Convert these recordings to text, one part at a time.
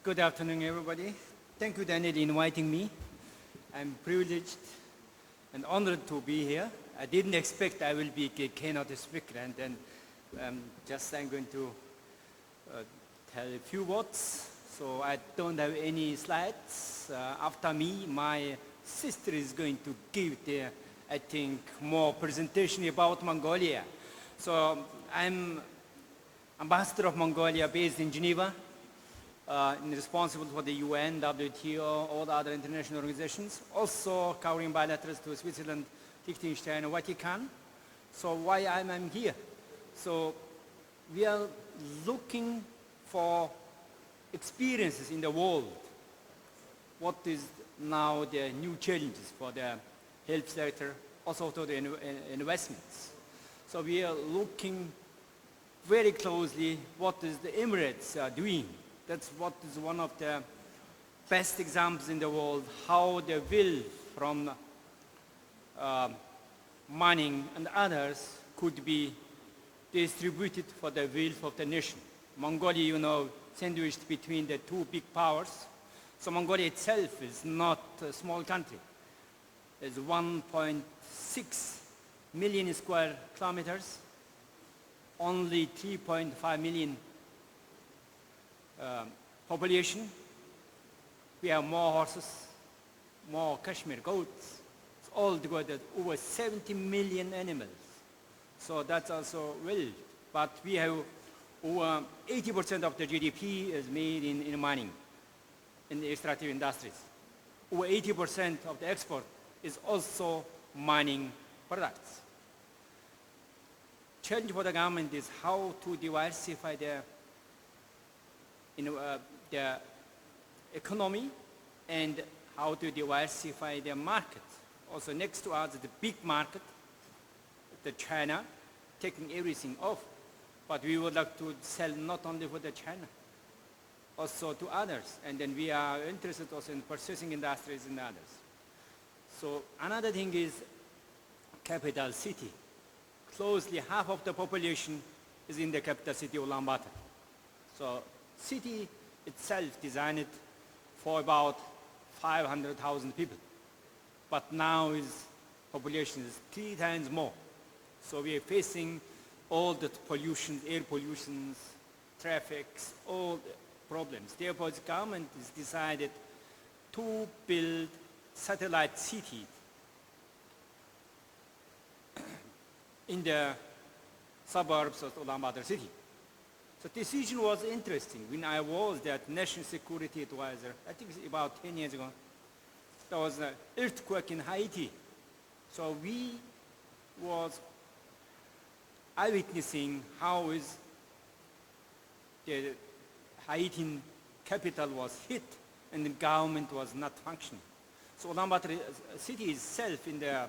Good afternoon, everybody. Thank you, Daniel, inviting me. I'm privileged and honored to be here. I didn't expect I will be a keynote speaker, and then I'm going to tell a few words. So I don't have any slides. After me, my sister is going to give I think, more presentation about Mongolia. So I'm ambassador of Mongolia based in Geneva, responsible for the UN, WTO, all the other international organizations, also covering bilaterals to Switzerland, Liechtenstein, and Vatican. So why I'm here? So we are looking for experiences in the world. What is now the new challenges for the health sector, also to the investments. So we are looking very closely what is the Emirates doing. That's what is one of the best examples in the world, how the wealth from mining and others could be distributed for the wealth of the nation. Mongolia, you know, sandwiched between the two big powers. So Mongolia itself is not a small country. It's 1.6 million square kilometers, only 3.5 million population. We have more horses, more Kashmir goats. It's all together over 70 million animals. So that's also well. But we have over 80% of the GDP is made in mining, in the extractive industries. Over 80% of the export is also mining products. Challenge for the government is how to diversify the economy and how to diversify the market. Also next to us, the big market, the China, taking everything off. But we would like to sell not only for the China, also to others. And then we are interested also in processing industries and others. So another thing is capital city. Closely half of the population is in the capital city of Ulaanbaatar. So city itself designed for about 500,000 people. But now its population is 3 times more. So we are facing all the pollution, air pollutions, traffics, all the problems. Therefore, the government has decided to build satellite cities in the suburbs of Ulaanbaatar city. So decision was interesting. When I was that national security advisor, I think it's about 10 years ago, there was an earthquake in Haiti. So we was eyewitnessing how is the Haitian capital was hit and the government was not functioning. So Ulaanbaatar city itself in the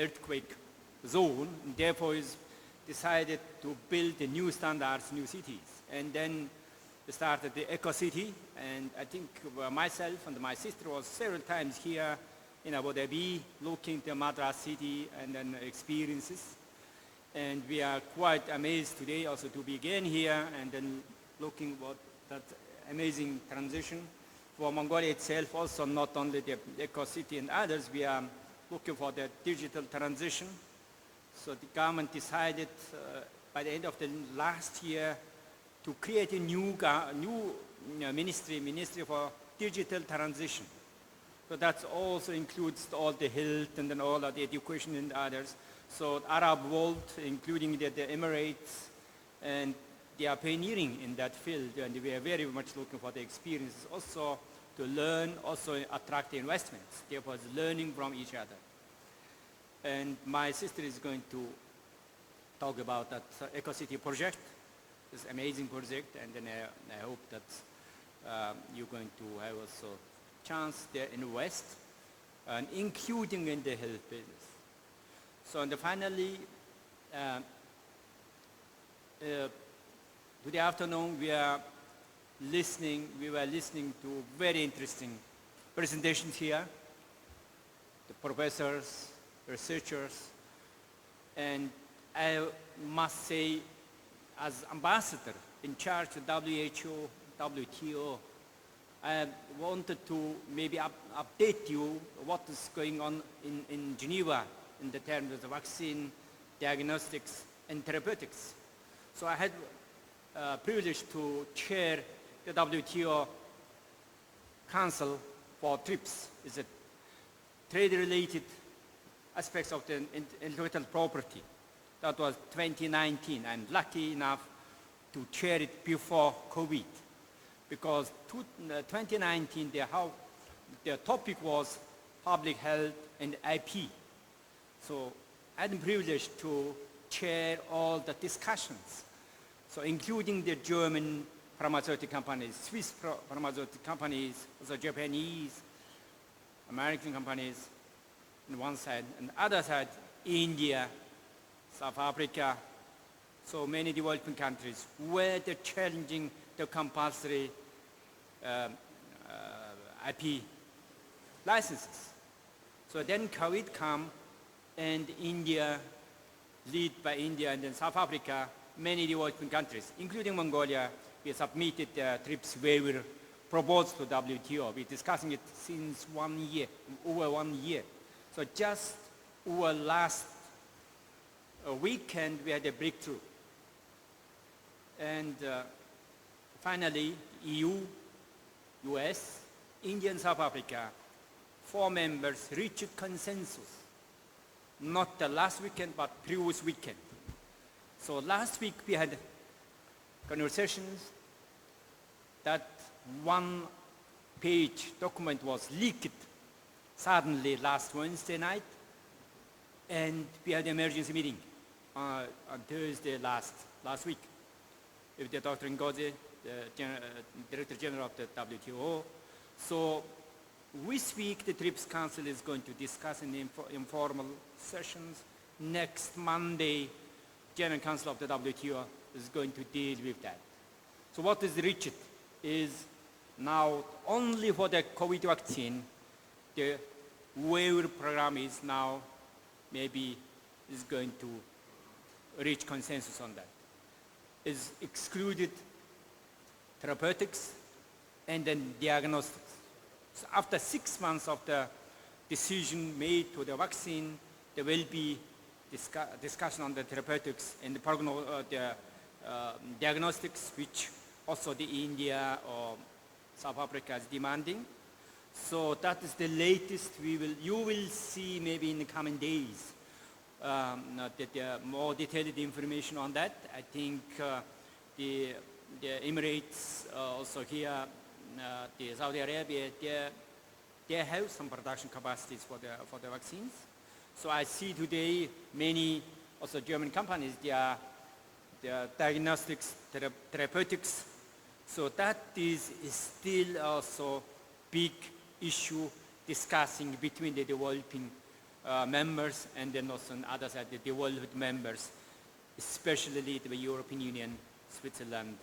earthquake zone, and therefore is decided to build the new standards, new cities. And then they started the Eco City, and I think myself and my sister was several times here in Abu Dhabi looking at the Madras city and then experiences. And we are quite amazed today also to be again here and then looking what that amazing transition for Mongolia itself, also not only the Eco City and others, we are looking for the digital transition. So the government decided by the end of the last year to create a new ministry for digital transition. So that also includes all the health and then all of the education and others. So the Arab world, including the Emirates, and they are pioneering in that field, and we are very much looking for the experiences also to learn, also attract the investments. Therefore, it's learning from each other. And my sister is going to talk about that EcoCity project, this amazing project, and then I hope that you're going to have also chance there in the West, and including in the health business. So and finally, today afternoon we were listening to very interesting presentations here, the professors, researchers, and I must say, as ambassador in charge of WHO, WTO, I wanted to maybe update you what is going on in Geneva in the terms of the vaccine, diagnostics, and therapeutics. So I had privilege to chair the WTO Council for TRIPS. It's a trade-related aspects of the intellectual property. That was 2019. I'm lucky enough to chair it before COVID, because 2019 the topic was public health and IP. So I had the privilege to chair all the discussions, so including the German pharmaceutical companies, Swiss pharmaceutical companies, also Japanese, American companies on one side, and the other side, India, South Africa, so many developing countries where they're challenging the compulsory IP licenses. So then COVID come, and India, led by India, and then South Africa, many developing countries, including Mongolia, we submitted the TRIPS waiver proposed to WTO. We're discussing it since 1 year, over 1 year. So just over last weekend, we had a breakthrough. And finally, EU, US, India, and South Africa, 4 members reached consensus. Not the last weekend, but previous weekend. So last week we had conversations. That 1-page document was leaked suddenly last Wednesday night, and we had an emergency meeting on Thursday last week with the Dr. Ngozi, the Director General of the WTO. So this week the TRIPS Council is going to discuss in informal sessions. Next Monday, General Council of the WTO is going to deal with that. So what is reached is now only for the COVID vaccine, the waiver program is now maybe is going to reach consensus on that. Is excluded therapeutics and then diagnostics. So after 6 months of the decision made to the vaccine, there will be discussion on the therapeutics and the diagnostics, which also the India or South Africa is demanding. So that is the latest you will see maybe in the coming days. More detailed information on that. I think the Emirates, also here, the Saudi Arabia, they have some production capacities for the vaccines. So I see today many also German companies, they are diagnostics, therapeutics. So that is still also big issue discussing between the developing members and then also on the other side, the developed members, especially the European Union, Switzerland,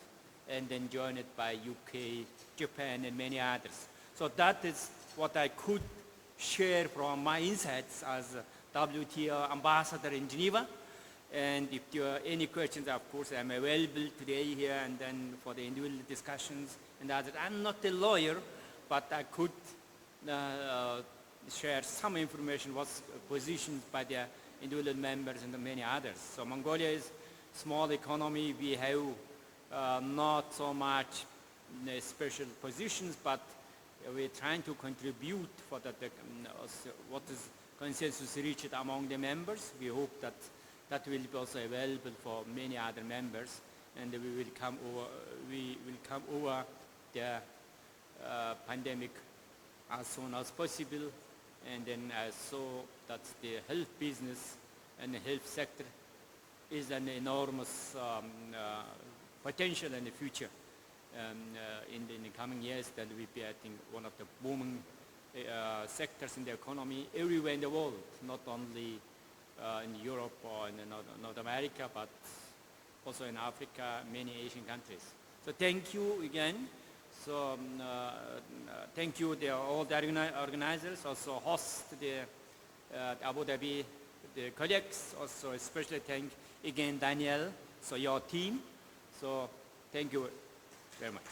and then joined by UK, Japan, and many others. So that is what I could share from my insights as a WTO ambassador in Geneva. And if there are any questions, of course, I'm available today here and then for the individual discussions and others. I'm not a lawyer, but I could share some information, what's positioned by the individual members and the many others. So Mongolia is a small economy. We have not so much special positions, but we're trying to contribute for that, what is consensus reached among the members. We hope that that will be also available for many other members, and we will come over the pandemic as soon as possible. And then I saw that the health business and the health sector is an enormous potential in the future. In the coming years, that will be, I think, one of the booming sectors in the economy everywhere in the world, not only in Europe or in North America, but also in Africa, many Asian countries. So thank you again. So thank you all the organizers, also host the Abu Dhabi, the colleagues, also especially thank again Daniel, so your team. So thank you very much.